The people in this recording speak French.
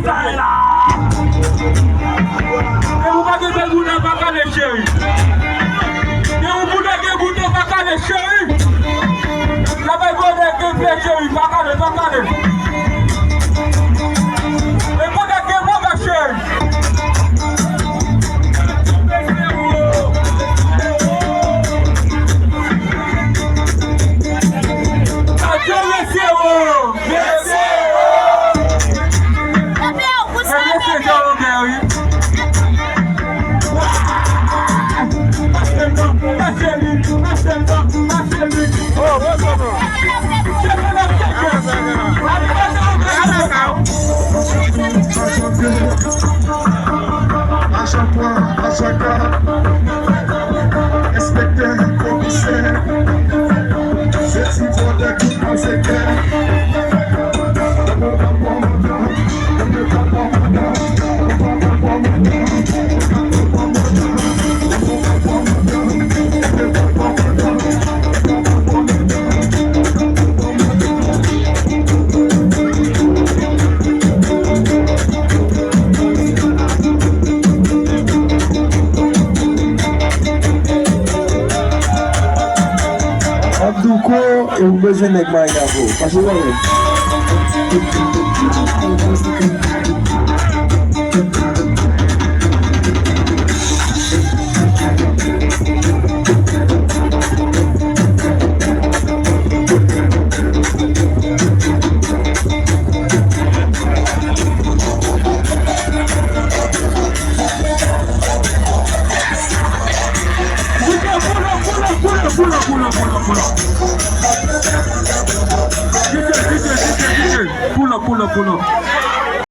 ça est là. Et vous pas que vous n'avez pas qu'à les chéris. Et vous voulez que vous n'avez pas qu'à les chéris. La belle bonne que vous êtes chéris, pas qu'à les, pas qu'à les. Et vous n'avez que vous n'avez chéris. Adieu, messieurs. À chaque fois, à chaque cas, inspecteur, commissaire, c'est si fort de tout dans ces terres. Et vous besoin de m'aider. Parce que